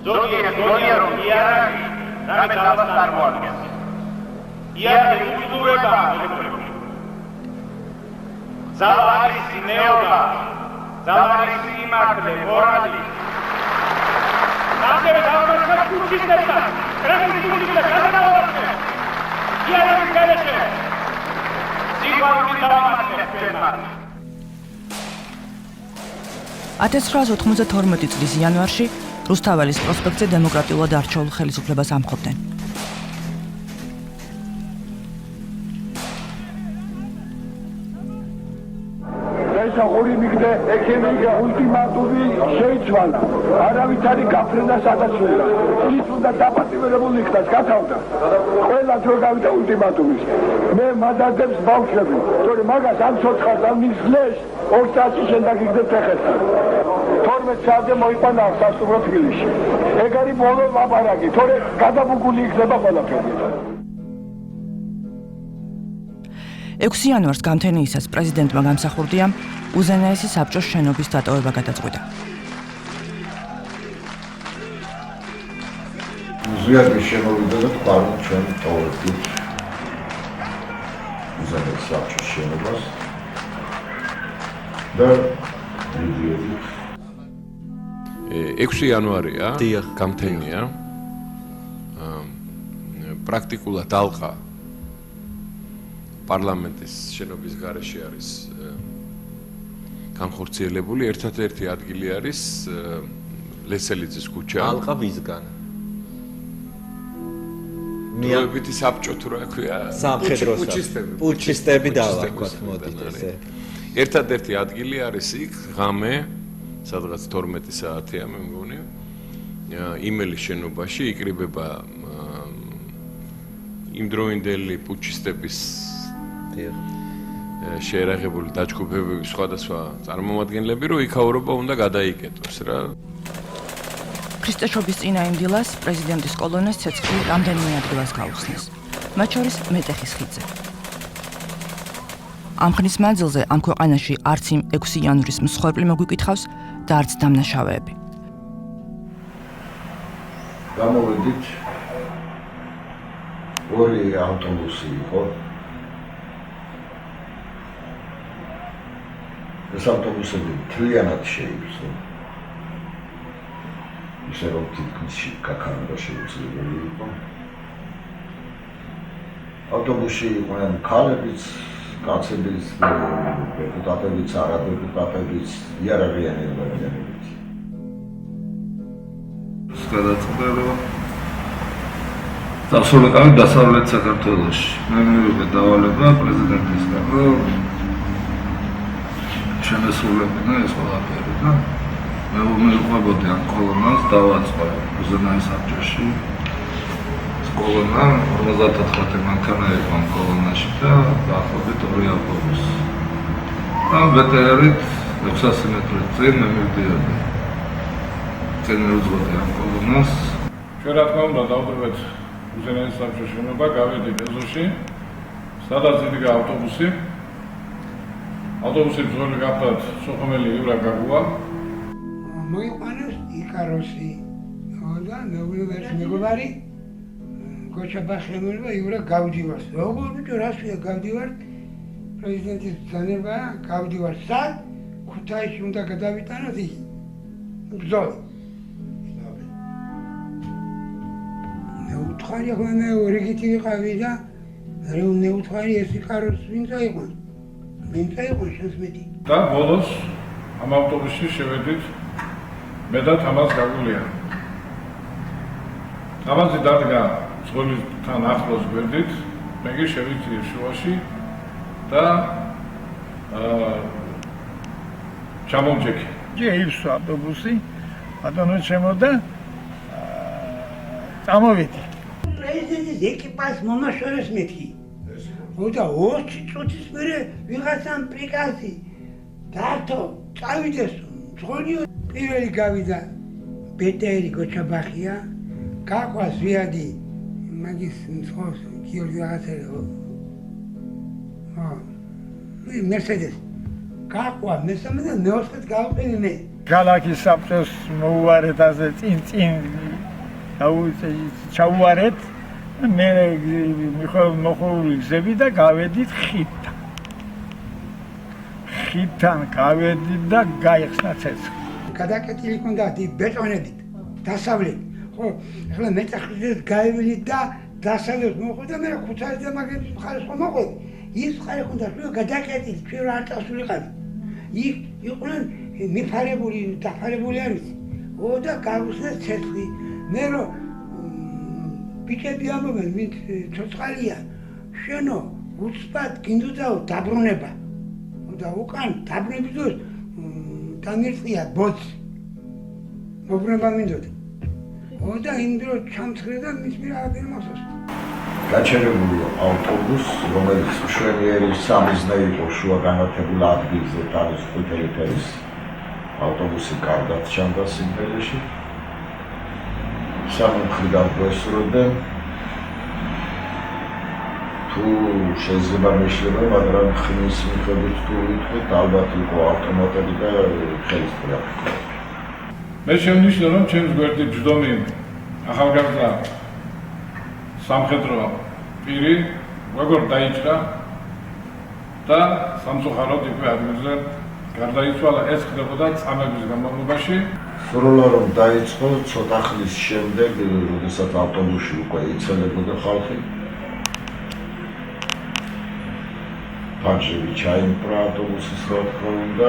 ზოგიერთი გონია რომ იარაღი რამე ძალას წარმოადგენს. იარაღი უდურება ელექტრონიკა. ძალა არის ნეობა, ძალა არის სიმართლე, მორალი. ასევე დავამარცხოთ ფუჭისებთან, კრემლის და გადავალებთ. იარაღის გარეშე სიყვარული დავამარცხეთ ჩვენთან. 1992 წლის იანვარში რუსთაველის პროსპექტზე დემოკრატიულად არჩეულ ხელისუფლებას ამხობდნენ. ორი მიგდე ეკენეიგა ულტიმატუმი შეიცვალა. არავითარი გაფრენა სადაცვლა. ის უნდა დაპატიმრებული იქნას, გათავდა. ყველა თქო გავიდა ულტიმატუმის. მე მადადებს ბავშვები, თორე მაგას ამ ცოცხალს ამ მისლეს 2 საათი შენ დაგიგდებ ფეხეთთან. 12 საათზე მოიყვანა სასტუმრო თბილისში. ეგ არის ბოლო ლაპარაკი, თორე გადაბუგული იქნება ყველაფერი. 6 იანვარს გამთენიისას პრეზიდენტმა გამსახურდია უზენაესი საბჭოს შენობის დატოვება გადაწყვიტა. ზიადის შენობიდან თქვა რომ ჩვენ ტოვებთ უზენაეს საბჭოს შენობას და 6 იანვარია გამთენია პრაქტიკულად ალყა პარლამენტის შენობის გარეშე არის განხორციელებული. ერთადერთი ადგილი არის ლესელიძის ქუჩა. ალყა ვისგან? მიაბითი საბჭო თუ რა ქვია? პუჩისტები დავაკვათ მოდით ესე. ერთადერთი ადგილი არის იქ ღამე, სადღაც 12 საათია მე მგონი. იმელის შენობაში იკრიბება იმდროინდელი პუჩისტების შეერაღებული დაჯგუფებების სხვადასხვა წარმომადგენლები, რომ იქაურობა უნდა გადაიკეტოს რა. ქრისტეშობის წინა იმ დილას პრეზიდენტის კოლონას ცეცხლი რამდენიმე ადგილას გაუხსნეს, მათ შორის მეტეხის ხიდზე. ამ ხნის მანძილზე ამ ქვეყანაში არც იმ 6 იანვრის მსხვერპლი მოგვიკითხავს და არც დამნაშავეები. გამოვედით ორი ავტობუსი იყო. ეს ავტობუსები მთლიანად შეივსო. ისე რომ თითქმის კაკარდა შეუძლებელი იყო. ავტობუსში იყვნენ ქალებიც, კაცებიც, დეპუტატებიც, არადეპუტატებიც, იარაღიანი ადამიანებიც. გადაწყვეტა რომ დასავლეთ დასავლეთ საქართველოში მე მივიღე დავალება პრეზიდენტისგან, რომ შემესრულებინა ეს ყველაფერი და მე ვიმეყვებოდი ამ კოლონას დავაწყო უზენაეს საბჭოში. კოლონა 54 მანქანა იყო ამ კოლონაში და დაახლოებით 2 ავტობუსი. ამ ბეტერით 600 მეტრი წინ მე მივდიოდი. წინ ვუძღოდი ამ კოლონას. ჩვენ რა თქმა უნდა დავდრებეთ უზენაეს საბჭოს შენობა, გავედით ეზოში, სადაც იდგა ავტობუსი. ავტობუსი ბრძოლი გახდათ სოხუმელი იურა გაგუა. მოიყვანეს იკაროსი და მეგობარი გოჩაბახემელი და იურა გავდივარს. როგორ ბიჭო რასია გავდივარ? პრეზიდენტის ბრძანება გავდივარ. სად? ქუთაისში უნდა გადავიტანოთ ის ბრძოლა. მე უთხარი ახლა მე ორიგითი ვიყავი და რომ მე უთხარი ეს იკაროს ვინ წაიყვან? ვინ წაიყვან შენს მეტი? და ბოლოს ამ ავტობუსში შევედით მე და თამაზ გაგულია. თამაზი დადგა ძღოლითან ახლოს გვერდით, მე კი შევიწიე შუაში და ჩამომჭექი. ჯეივსო ავტობუსი, ბატონო ჩემო და წამოვედი. პრეზიდენტის ეკიპაჟს მომაშორეს მეთქი. და 20 წუთის მერე ვიღაცამ პრიკაზი დართო, წავიდეს ძღოლიო. პირველი გავიდა ბეტერი გოჩაბახია, გაყვა ზვიადი მაგის მსხოს გიორგი რაღაცა მერსედეს გაყვა მესამე და მეოთხედ გავყინე მე. ქალაქის საბჭოს მოუარეთ ასე წინ ჩავუარეთ მე მოხული გზები და გავედით ხიდთან. ხიდთან გავედით და გაიხსნა ცეცხლი. გადაკეტილი ჰქონდა ბეტონებით, დასავლეთ. ხო, ახლა მეტახილით გაივლით და დასავლეთ მოხვდა, მე ქუთაისზე მაგების მხარეს ხო მოხვედი. ის ხარ ჰქონდა რომ გადაკეტილი, ჩვენ რა არ წასულიყავით. იქ იყვნენ მიფარებული, დაფარებული არის. და გავუსწრეთ ცეცხლი. მე რომ ბიჭები ამბობენ, ვინც ცოცხალია, შენო უცბად გინდოდაო დაბრუნება. და უკან დაბრუნების დროს დამირწია ბოც. მობრუნება მინდოდა. და იმ დროს ჩამცხრე და მის მიერ აღარ მახსოვს. გაჩერებული ავტობუსს, რომელიც მშვენიერი სამიზნე იყო შუა განათებულ ადგილზე თავის ყვითელი ფერის ავტობუსი კარგად ჩანდა სიმღერაში. სამხედრო გვესურვებდნენ თუ შეიძლება მეშლება, მაგრამ ხმის მიხედვით თუ ვიტყვით, ალბათ იყო ავტომატები და ხელისუფლება. მე შემნიშნა რომ ჩემს გვერდით ჯდომი ახალგაზრდა სამხედრო პირი როგორ დაიჭრა და სამწუხაროდ იქვე ადგილზე გარდაიცვალა. ეს ხდებოდა წამების განმავლობაში. სრულად რომ დაიწყო ცოტა ხნის შემდეგ, როდესაც ავტობუსში უკვე იცელებოდა ხალხი, ფანჯრები ჩაიმყრა ავტობუსის რა თქმა უნდა,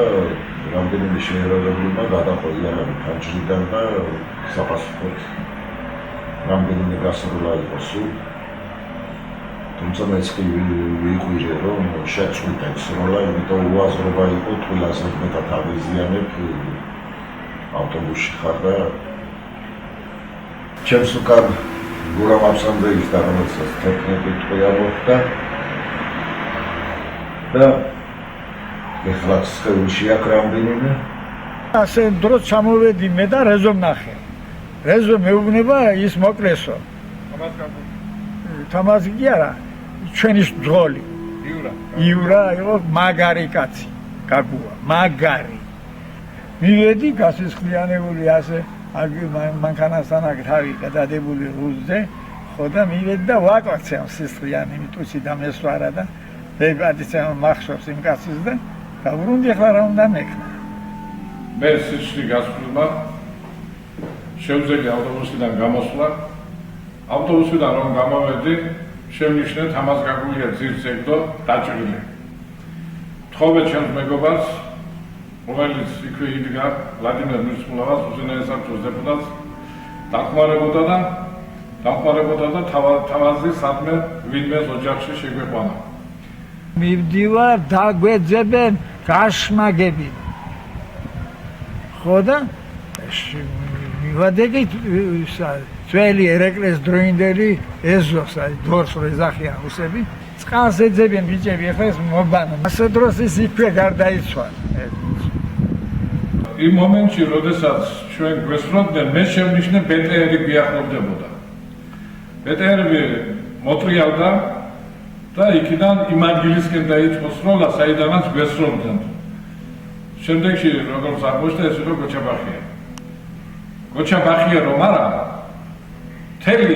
რამდენიმე შეერაგებულმა გადაყოლია ფანჯრიდან და საპასუხოდ რამდენიმე გასროლა იყო სულ. თუმცა მეც კი ვიყვირე რომ შეწყვიტა სროლა, იმიტომ უაზრობა იყო ყველაზე მეტად აღიზიანებ ავტობუსში ხარ და ჩემს უკან გურამ აფსანდეის და რომელსაც თექნიკი ტყვია მოხდა და ეხლა სხეულში აქ რამდენიმე ასე დროს ჩამოვედი მე და რეზო ვნახე. რეზო მეუბნება ის მოკლესო. თამაზი კი არა, ჩვენი ძღოლი. იურა იყო მაგარი კაცი, გაგუა, მაგარი. მივედი გასისხლიანებული ასე მანქანასთან აქ თავი გადადებული რუზზე, ხო და მივედი და ვაკვაცე სისხლიანი მიტუცი და მესვარა და ბებადიცე მახსოვს იმ კაცის და დავრუნდი ახლა რა უნდა მეკნა. მე სიჩქარე გასვლმა შევძელი ავტობუსიდან გამოსვლა. ავტობუსიდან რომ გამოვედი, შემნიშნე თამაზ გაგულია ძირს ეგდო დაჭრილი. თხოვე ჩემს მეგობარს, რომელიც იქვე იდგა, ვლადიმერ მირსმულოვას, უზენაეს საბჭოს დეპუტატს, დახმარებოდა და თავაზი სადმე ვინმეს ოჯახში შეგვეყვანა. მივდივარ, დაგვეძებენ გაშმაგები. ხო და მივადებით ძველი ერეკლეს დროინდელი ეზოს, დორს რეზახიან რუსები, წყალს ეძებენ ბიჭები, ახლა ეს მობანა. ასე დროს ის იქვე გარდაიცვალა. იმ მომენტში, როდესაც ჩვენ გვესწროდნენ, მე შემნიშნე ბეტერი გვიახლოვდებოდა. ბეტერი მოტრიალდა და იქიდან იმ ადგილისკენ დაიწყო სროლა, საიდანაც გვესწროდნენ. შემდეგში როგორც აღმოჩნდა, ეს იყო გოჩაბახია. გოჩაბახია რომ არა, მთელი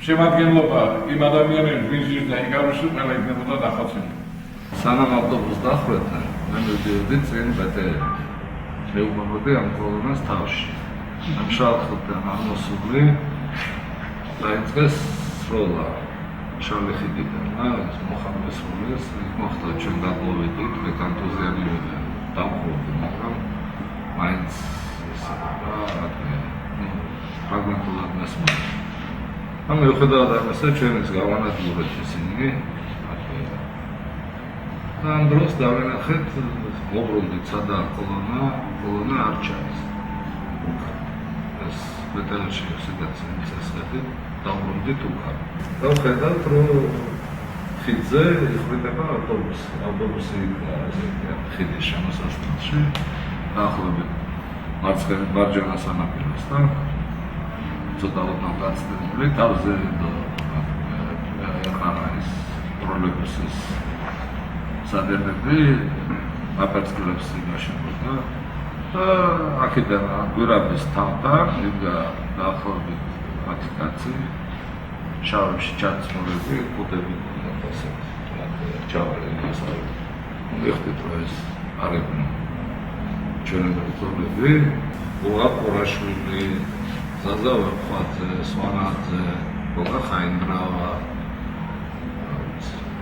შემადგენლობა იმ ადამიანებს, ვინც ჟირდა იგაროში, ყველა იქნებოდა დახოცილი. სანამ ავტობუსს დახვეწა, მე მივდივარდი წინ ბეტერი. მეუბნებოდი ამ კოლონას თავში. ამ შალხიდან აღმოსული დაიწყეს სროლა. შალე ხიდიდან, მოხამდეს როლეს, მოხდა ჩვენ დაგლოვედით, მე კანტოზიანი დავყოლდი, მაგრამ მაინც ფრაგმენტულად მესმოდა. ამ მიუხედავად ამისა, ჩვენს გავანადგურეთ ისინი. და ამ დროს დავენახეთ, მობრუნდით სადა კოლონა არ ჩანს. ეს ბეტელში სადაც მისასხდით, დავბრუნდით უკან. დავხედავთ, რომ ხიდზე იხვრიტება ავტობუსი ხიდის შემოსასვლელში, დაახლოებით მარჯვენა სანაპიროსთან, ცოტა ოდნავ გაცილებული, თავზე ეხარა ის ტროლეიბუსის სადერნები აპარატურებს იმაშენებდა და აქედან გვირაბის თავთან იდგა დაახლოებით 10 კაცი შავში ჩაცმულები კუდები ასე ჩავარდნი ასე მიხდით რომ ეს არებენ ჩვენი ბრძოლები გოგა ყურაშვილი ზაზა ვარხვაძე სვანაძე გოგა ხაინდრავა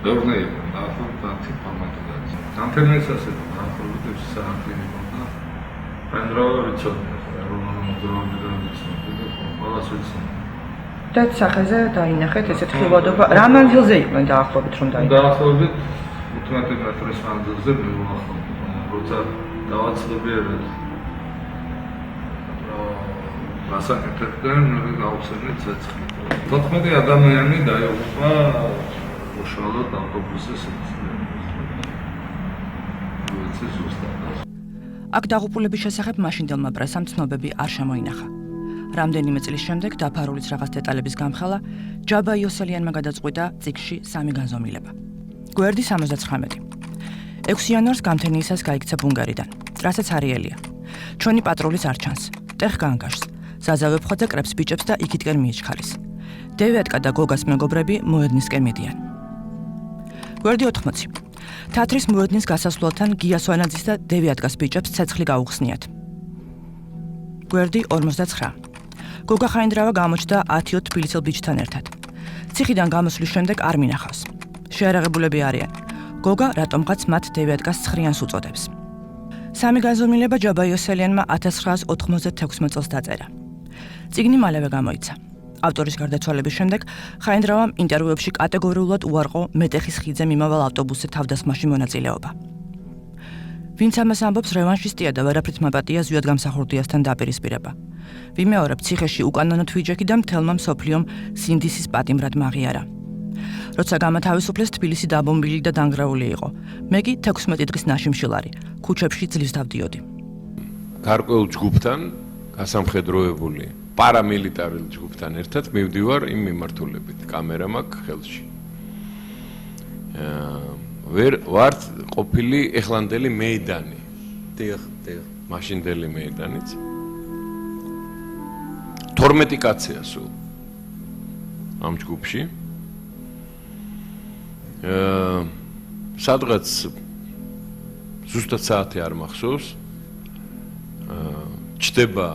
ბევრი დაახლოებით ინფორმატიკაც ანთენას ასე დაახლოებით საათი იყო ხაინდრავა ვიცოდი რომ მოძრაობები და ვიცოდი და ყველას ვიცოდი და სახეზე დაინახეთ ესეთ ხილვადობა რა მანძილზე იყვნენ დაახლოებით რომ დაინახეთ დაახლოებით 15 მეტრის მანძილზე მივუახლოვთ როცა დავაცლებიერეთ გასაკეთებდნენ გავხსენეთ ცეცხლით 14 ადამიანი დაიღუპა უშუალოდ ავტობუსის აქ დაღუპულების შესახებ მაშინდელმა პრესამ ცნობები არ შემოინახა. რამდენიმე წლის შემდეგ დაფარულის რაღაც დეტალების გამხელა ჯაბა იოსელიანმა გადაწყვიტა წიგნში 3 განზომილება. გვერდი 79. 6 იანვარს გამთენიისას გაიქცა ბუნგარიდან, რასაც არიელია. ჩვენი პატრულის არ ჩანს, ტეხ განგაშს, ზაზა ვეფხვაძე კრებს ბიჭებს და იქითკენ მიიჩქარის. დევიატკა და გოგას მეგობრები მოედნისკენ მიდიან. გვერდი 80. თეატრის მოედნის გასასვლელთან გია სვანაძის და დევიატკას ბიჭებს ცეცხლი გაუხსნიათ. გვერდი 59. გოგა ხაინდრავა გამოჩნდა 10 თბილისელ ბიჭთან ერთად. ციხიდან გამოსვლის შემდეგ არ მინახავს. შეარაღებულები არიან. გოგა რატომღაც მათ დევიატკას ცხრიანს უწოდებს. 3 განზომილება ჯაბა იოსელიანმა 1996 წელს დაწერა. წიგნი მალევე გამოიცა. ავტორის გარდაცვალების შემდეგ ხაინდრავამ ინტერვიუებში კატეგორიულად უარყო მეტეხის ხიდზე მიმავალ ავტობუსზე თავდასხმაში მონაწილეობა. ვინც ამას ამბობს რევანშისტია და ვერაფრით მაპატია ზვიად გამსახურდიასთან დაპირისპირება. ვიმეორებ ციხეში უკანონო თვიჯექი და მთელმა მსოფლიომ სინდისის პატიმრად მაღიარა. როცა გამათავისუფლეს თბილისი დაბომბილი და დანგრეული იყო. მე კი 16 დღის ნაშიმშილარი, ქუჩებში ძლივს დავდიოდი. გარკვეულ ჯგუფთან გასამხედროებული paramilitarul ჯგუფთან ერთად მივდივარ იმ მიმართულებით, კამერა მაქვს ხელში. ვართ ყოფილი ეხლანდელი მეიდანი. დიახ. მაშინდელი მეიდანიც. 12 კაცია სულ ამ ჯგუფში. სადღაც ზუსტად საათი არ მახსოვს. ჩდება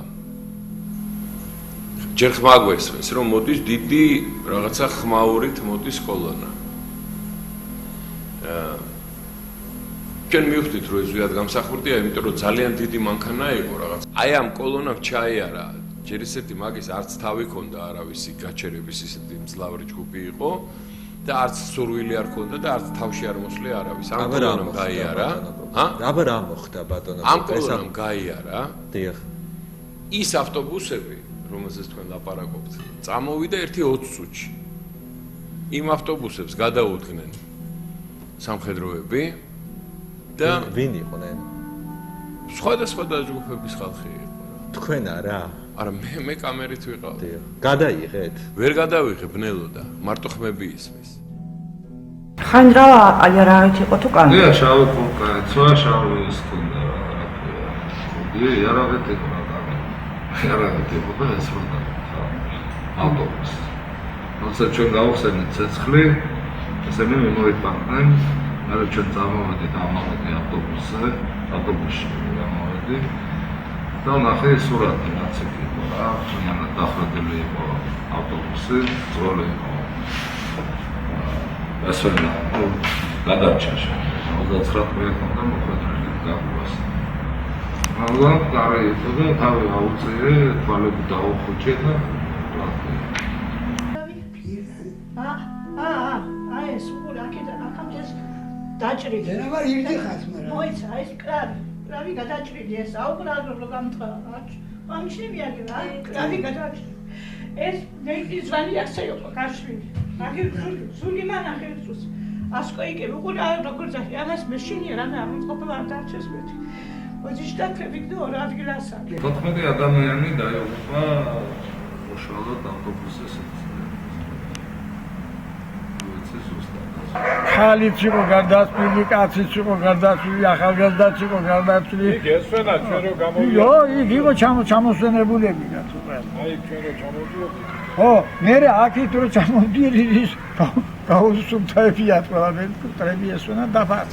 ჯერ ხმაგვესმის რომ მოდის დიდი რაღაცა ხმაურით მოდის კოლონა. ჩვენ მივხვდით რომ ეს ზვიად გამსახურდია, იმიტომ რომ ძალიან დიდი მანქანა იყო რაღაც. აი ამ კოლონამ ჩაიარა, ჯერ ისეთი მაგის არც თავი ქონდა არავისი გაჩერების ისეთი მძლავრი ჯგუფი იყო და არც სურვილი არ ქონდა და არც თავში არ მოსვლია არავის. ამ კოლონამ გაიარა. აბა რა მოხდა ბატონო? ამ კოლონამ გაიარა. დიახ. ის ავტობუსები რომელზეც თქვენ ლაპარაკობთ, წამოვიდა 1-20 წუთში. იმ ავტობუსებს გადაუდგნენ სამხედროები და ვინ იყვნენ? სხვადასხვა დაჯგუფების ხალხი იყო. თქვენ არა? არა, მე კამერით ვიყავდი. გადაიღეთ? ვერ გადავიღე, ბნელოდა, მარტო ხმები ისმის. ხაინდრავა აი რაღაც იყო თუ კამერა? დიახ, შავი კურტკაცო, შავი ის ქონდა რა. დიახ, იარაღეთ იყო რა. იარაღეთ იყო და ეს რა ავტობუსი. როცა ჩვენ გავხსენეთ ცეცხლი, ესენი მიმოიფანტნენ, მაგრამ ჩვენ წამოვედით ამავე ავტობუსში გამოვედი და ნახე სურათი რაც იყო რა, მანაც დახვედრილი იყო ავტობუსი, ძროლი იყო. ასე გადარჩა შეიძლება 29 მეტრამდე მოხვედრილი გაგვას. მაგრამ კარი იყო და თავი აუწიე, თვალები დაუხუჭე და ეს უყურე აქედან აქამდე დაჭრილი. დენა ირდი ხას მაგრამ. მოიცა ეს კრავი გადაჭრილი ეს აუყრადო რო გამთხარა. ამში მიაგე რა, კრავი გადაჭრილი. ეს მეი ზვანი ასე იყო გაშვილი. მაგერ ზული მანახე წუს. ასკოიკე უყურე როგორ ძახი ამას მეშინია რა ამ ყოფილა არ დარჩეს მეთი. ოდიშდა ქრებიქ და ორ ადგილასა. 14 ადამიანი დაიღუპა უშუალოდ ავტობუსის ახალიც იყო გარდაცვლილი, კაციც იყო გარდაცვლილი, ახალგაზრდაც იყო გარდაცვლილი. იქ ესვენა ჩვენ რო გამოვიდა. იო, იქ იყო ჩამოსვენებულები კაცო ყველა. აი ჩვენ რო ჩამოვიდოდი. ო, მე აქეთ რო ჩამოვიდი ის გაუსუფთავებია ყველაფერი, ტრები ესვენა დაფარ.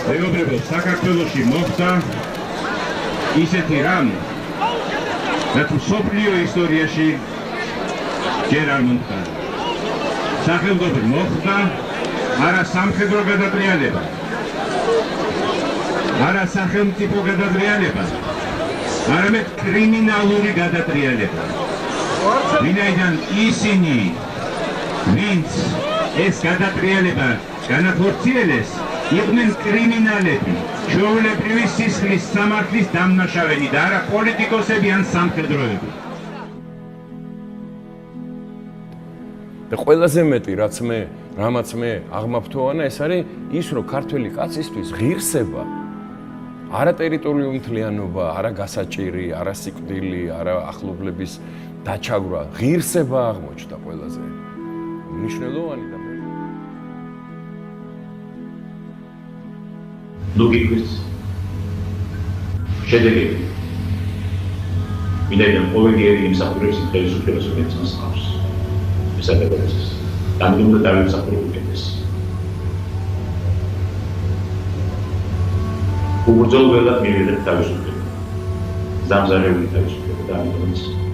მეგობრებო, საქართველოში მოხდა ისეთი რამ, რაც მსოფლიო ისტორიაში ჯერ არ მომხდა. სახელმწიფო მოხდა არა სამხედრო გადატრიალება, არა სახელმწიფო გადატრიალება, არამედ კრიმინალური გადატრიალება. ვინაიდან ისინი, ვინც ეს გადატრიალება განახორციელეს, იყვნენ კრიმინალები, ჩვეულებრივი სისხლის სამართლის დამნაშავენი და არა პოლიტიკოსები ან სამხედროები. და ყველაზე მეტი რამაც მე აღმაფრთოვანა, ეს არის ის, რომ ქართველი კაცისთვის ღირსება, არა ტერიტორიული მთლიანობა, არა გასაჭირი, არა სიკვდილი, არა ახლობლების დაჩაგვრა, ღირსება აღმოჩნდა ყველაზე მნიშვნელოვანი და ლოგიკის შედეგები. ვინაიდან ყოველი იმსახურებს იმ ხელისუფლებას, რომელიც მას აქვს. ეს არის დამდგმელი დავიმსახურებდეს. უბრალოდ მივიღეთ თავისუფლება. ზამზარეული თავისუფლება და ამიტომ